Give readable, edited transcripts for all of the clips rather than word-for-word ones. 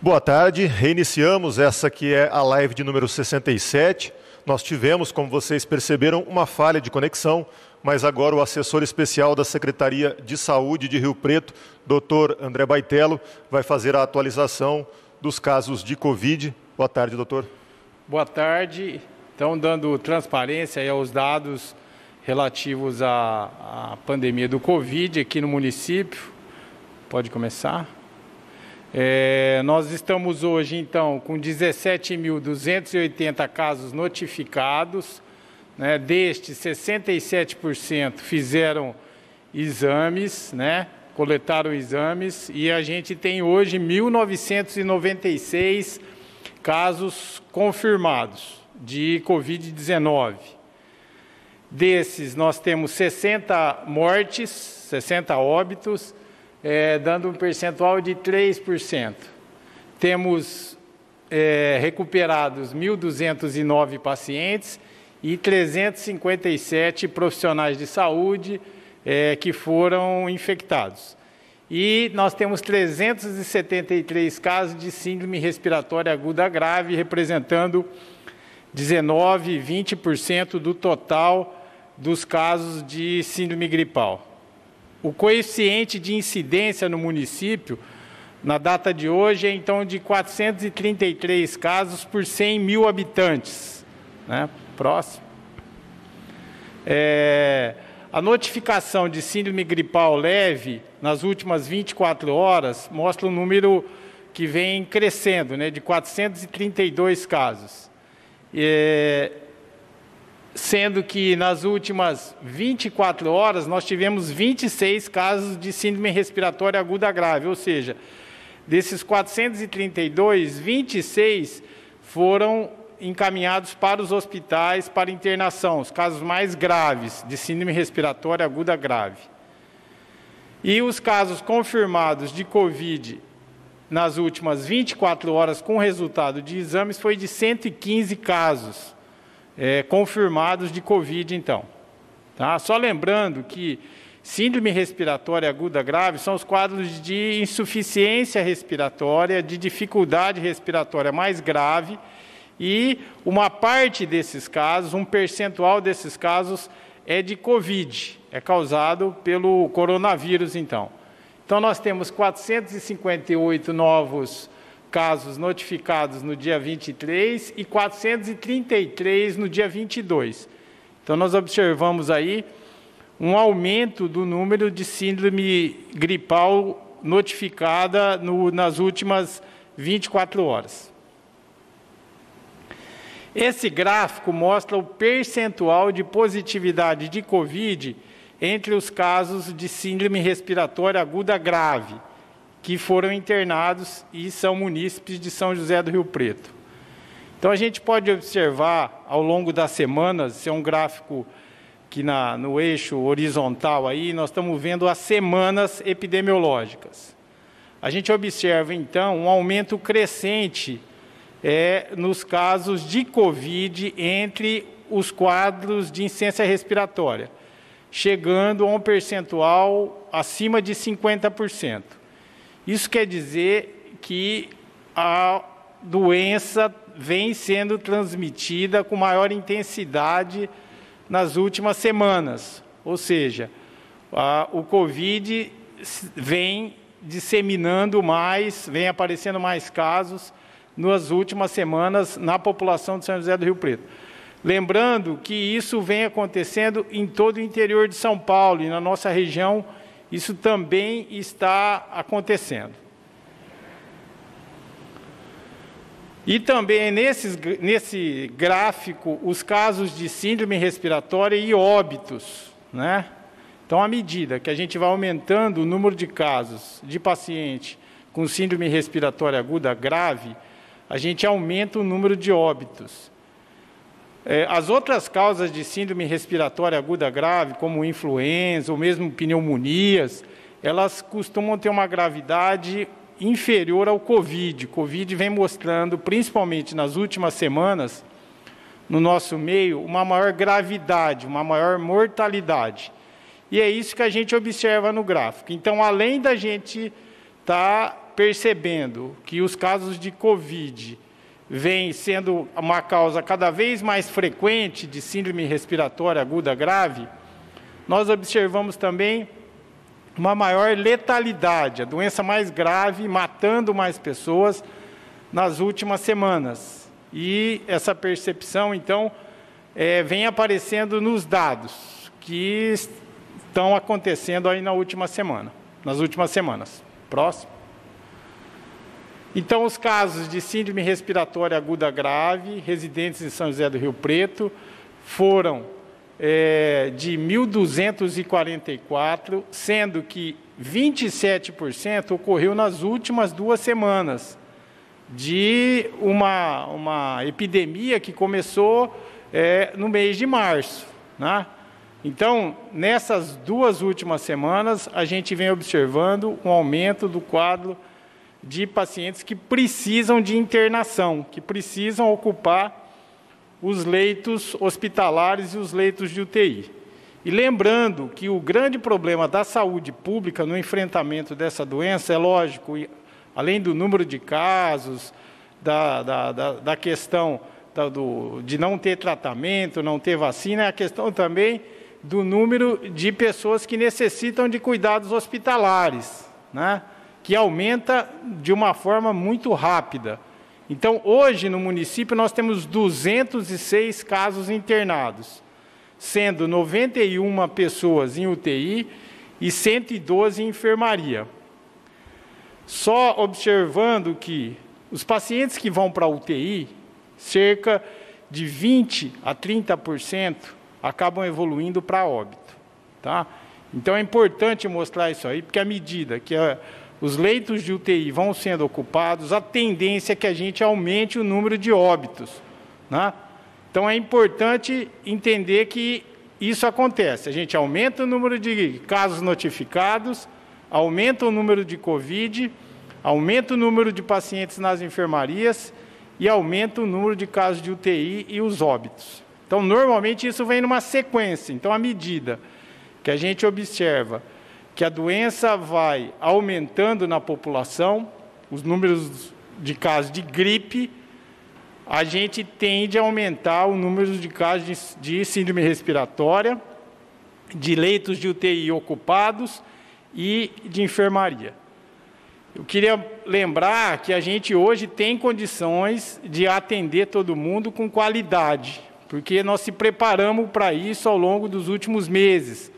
Boa tarde, reiniciamos essa que é a live de número 67. Nós tivemos, como vocês perceberam, uma falha de conexão, mas agora o assessor especial da Secretaria de Saúde de Rio Preto, Dr. André Baitello, vai fazer a atualização dos casos de Covid. Boa tarde, doutor. Boa tarde. Então, dando transparência aí aos dados relativos à pandemia do Covid aqui no município. Pode começar. Nós estamos hoje, então, com 17.280 casos notificados, né? Destes, 67% fizeram exames, né? Coletaram exames, e a gente tem hoje 1.996 casos confirmados de Covid-19. Desses, nós temos 60 mortes, 60 óbitos, dando um percentual de 3%. Temos recuperados 1.209 pacientes e 357 profissionais de saúde que foram infectados. E nós temos 373 casos de síndrome respiratória aguda grave, representando 19% e 20% do total dos casos de síndrome gripal. O coeficiente de incidência no município, na data de hoje, é então de 433 casos por 100 mil habitantes. Né? Próximo. A notificação de síndrome gripal leve, nas últimas 24 horas, mostra um número que vem crescendo, né, de 432 casos. Sendo que nas últimas 24 horas nós tivemos 26 casos de síndrome respiratória aguda grave, ou seja, desses 432, 26 foram encaminhados para os hospitais para internação, os casos mais graves de síndrome respiratória aguda grave. E os casos confirmados de Covid nas últimas 24 horas com resultado de exames foi de 115 casos. Confirmados de Covid, então. Tá? Só lembrando que síndrome respiratória aguda grave são os quadros de insuficiência respiratória, de dificuldade respiratória mais grave, e uma parte desses casos, um percentual desses casos, é de Covid, é causado pelo coronavírus, então. Então, nós temos 458 novos casos notificados no dia 23 e 433 no dia 22. Então, nós observamos aí um aumento do número de síndrome gripal notificada nas últimas 24 horas. Esse gráfico mostra o percentual de positividade de Covid entre os casos de síndrome respiratória aguda grave, que foram internados e são munícipes de São José do Rio Preto. Então, a gente pode observar, ao longo das semanas, esse é um gráfico que no eixo horizontal, aí, nós estamos vendo as semanas epidemiológicas. A gente observa, então, um aumento crescente nos casos de Covid entre os quadros de insuficiência respiratória, chegando a um percentual acima de 50%. Isso quer dizer que a doença vem sendo transmitida com maior intensidade nas últimas semanas. Ou seja, o Covid vem disseminando mais, vem aparecendo mais casos nas últimas semanas na população de São José do Rio Preto. Lembrando que isso vem acontecendo em todo o interior de São Paulo e na nossa região. Isso também está acontecendo. E também nesse gráfico, os casos de síndrome respiratória e óbitos, né? Então, à medida que a gente vai aumentando o número de casos de paciente com síndrome respiratória aguda grave, a gente aumenta o número de óbitos. As outras causas de síndrome respiratória aguda grave, como influenza ou mesmo pneumonias, elas costumam ter uma gravidade inferior ao Covid. O Covid vem mostrando, principalmente nas últimas semanas, no nosso meio, uma maior gravidade, uma maior mortalidade. E é isso que a gente observa no gráfico. Então, além da gente estar percebendo que os casos de Covid vêm sendo uma causa cada vez mais frequente de síndrome respiratória aguda grave, nós observamos também uma maior letalidade, a doença mais grave, matando mais pessoas nas últimas semanas. E essa percepção, então, vem aparecendo nos dados que estão acontecendo aí nas últimas semanas. Próximo. Então, os casos de síndrome respiratória aguda grave, residentes em São José do Rio Preto, foram de 1.244, sendo que 27% ocorreu nas últimas 2 semanas, de uma epidemia que começou no mês de março, né? Então, nessas 2 últimas semanas, a gente vem observando um aumento do quadro de pacientes que precisam de internação, que precisam ocupar os leitos hospitalares e os leitos de UTI. E lembrando que o grande problema da saúde pública no enfrentamento dessa doença, é lógico, além do número de casos, da questão de não ter tratamento, não ter vacina, é a questão também do número de pessoas que necessitam de cuidados hospitalares, né? Que aumenta de uma forma muito rápida. Então, hoje, no município, nós temos 206 casos internados, sendo 91 pessoas em UTI e 112 em enfermaria. Só observando que os pacientes que vão para a UTI, cerca de 20% a 30% acabam evoluindo para óbito, tá? Então, é importante mostrar isso aí, porque à medida que os leitos de UTI vão sendo ocupados, a tendência é que a gente aumente o número de óbitos, né? Então, é importante entender que isso acontece. A gente aumenta o número de casos notificados, aumenta o número de Covid, aumenta o número de pacientes nas enfermarias e aumenta o número de casos de UTI e os óbitos. Então, normalmente, isso vem numa sequência. Então, à medida que a gente observa que a doença vai aumentando na população, os números de casos de gripe, a gente tende a aumentar o número de casos de síndrome respiratória, de leitos de UTI ocupados e de enfermaria. Eu queria lembrar que a gente hoje tem condições de atender todo mundo com qualidade, porque nós se preparamos para isso ao longo dos últimos meses,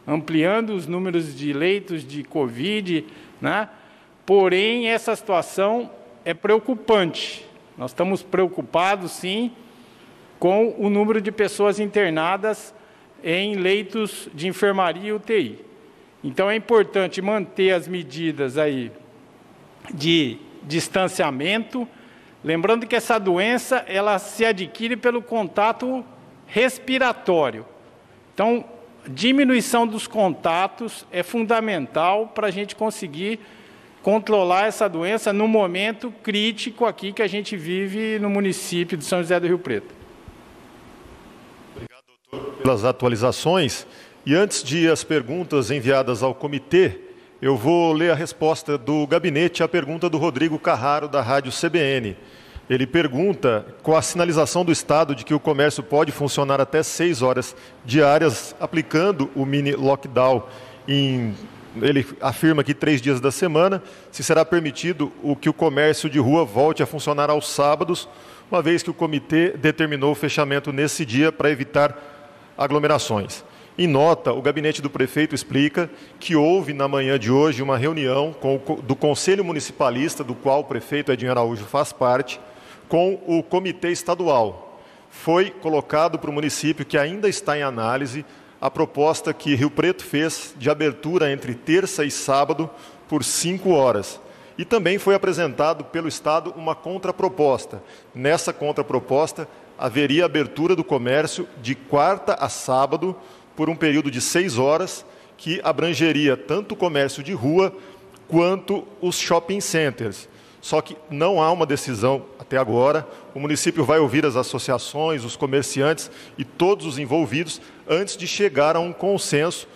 ampliando os números de leitos de Covid, né? Porém, essa situação é preocupante. Nós estamos preocupados, sim, com o número de pessoas internadas em leitos de enfermaria e UTI. Então, é importante manter as medidas aí de distanciamento, lembrando que essa doença ela se adquire pelo contato respiratório. Então, diminuição dos contatos é fundamental para a gente conseguir controlar essa doença no momento crítico aqui que a gente vive no município de São José do Rio Preto. Obrigado, doutor, pelas atualizações. E antes de as perguntas enviadas ao comitê, eu vou ler a resposta do gabinete à pergunta do Rodrigo Carraro, da Rádio CBN. Ele pergunta, com a sinalização do Estado de que o comércio pode funcionar até 6 horas diárias, aplicando o mini lockdown ele afirma que 3 dias da semana, se será permitido que o comércio de rua volte a funcionar aos sábados, uma vez que o comitê determinou o fechamento nesse dia para evitar aglomerações. Em nota, o gabinete do prefeito explica que houve na manhã de hoje uma reunião do Conselho Municipalista, do qual o prefeito Edinho Araújo faz parte, com o comitê estadual. Foi colocado para o município, que ainda está em análise, a proposta que Rio Preto fez de abertura entre terça e sábado por 5 horas. E também foi apresentado pelo Estado uma contraproposta. Nessa contraproposta, haveria abertura do comércio de quarta a sábado por um período de 6 horas, que abrangeria tanto o comércio de rua quanto os shopping centers. Só que não há uma decisão até agora. O município vai ouvir as associações, os comerciantes e todos os envolvidos antes de chegar a um consenso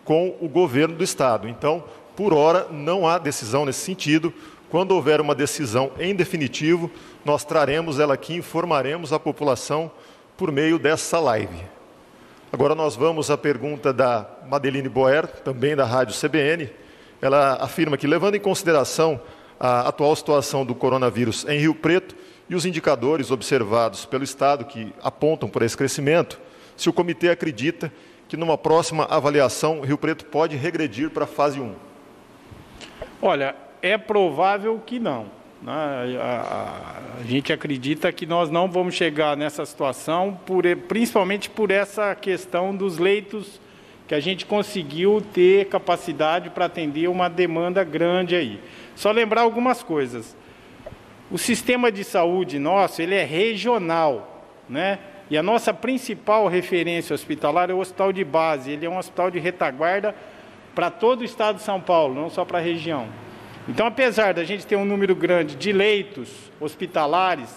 com o governo do Estado. Então, por hora, não há decisão nesse sentido. Quando houver uma decisão em definitivo, nós traremos ela aqui e informaremos a população por meio dessa live. Agora nós vamos à pergunta da Madeline Boer, também da Rádio CBN. Ela afirma que, levando em consideração a atual situação do coronavírus em Rio Preto e os indicadores observados pelo Estado que apontam por esse crescimento, se o comitê acredita que numa próxima avaliação Rio Preto pode regredir para a fase 1. Olha, é provável que não. A gente acredita que nós não vamos chegar nessa situação, principalmente por essa questão dos leitos que a gente conseguiu ter capacidade para atender uma demanda grande aí. Só lembrar algumas coisas. O sistema de saúde nosso, ele é regional, né? E a nossa principal referência hospitalar é o hospital de base. Ele é um hospital de retaguarda para todo o estado de São Paulo, não só para a região. Então, apesar da gente ter um número grande de leitos hospitalares,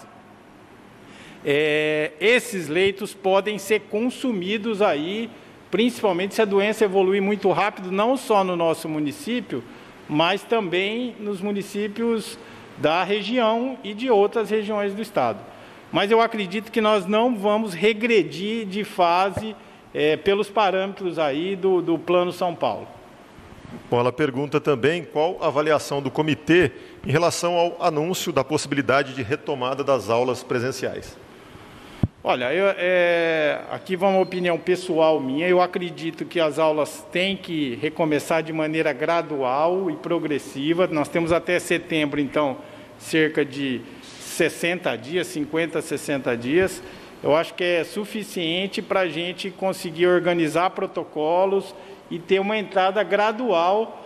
esses leitos podem ser consumidos aí, principalmente se a doença evoluir muito rápido, não só no nosso município, mas também nos municípios da região e de outras regiões do estado. Mas eu acredito que nós não vamos regredir de fase pelos parâmetros aí do Plano São Paulo. Bom, ela pergunta também qual a avaliação do comitê em relação ao anúncio da possibilidade de retomada das aulas presenciais. Olha, aqui vai uma opinião pessoal minha. Eu acredito que as aulas têm que recomeçar de maneira gradual e progressiva. Nós temos até setembro, então, cerca de 60 dias, 50, 60 dias. Eu acho que é suficiente para a gente conseguir organizar protocolos e ter uma entrada gradual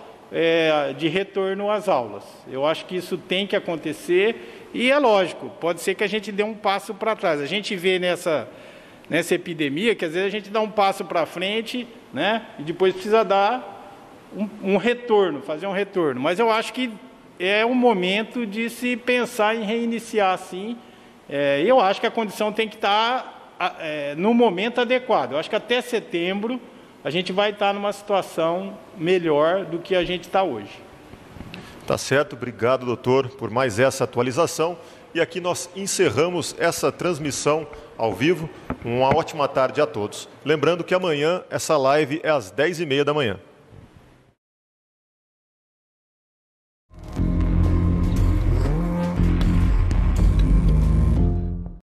de retorno às aulas. Eu acho que isso tem que acontecer. E é lógico, pode ser que a gente dê um passo para trás. A gente vê nessa epidemia que às vezes a gente dá um passo para frente, né? E depois precisa dar um retorno, fazer um retorno. Mas eu acho que é um momento de se pensar em reiniciar assim. Eu acho que a condição tem que estar no momento adequado. Eu acho que até setembro a gente vai estar numa situação melhor do que a gente está hoje. Tá certo, obrigado, doutor, por mais essa atualização. E aqui nós encerramos essa transmissão ao vivo. Uma ótima tarde a todos. Lembrando que amanhã essa live é às 10h30 da manhã.